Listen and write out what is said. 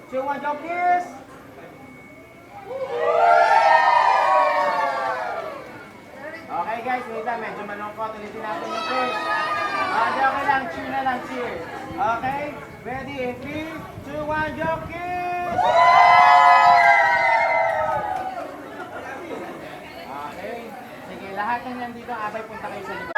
2, 1, joke kiss! Okay guys, wait lang, medyo malungkot. Ulitin natin yung kiss. Okay lang, cheer na lang, cheer. Okay, ready? In 3, 2, 1, joke kiss! Okay, sige, lahat ng nandito, abay punta kayo sa likod.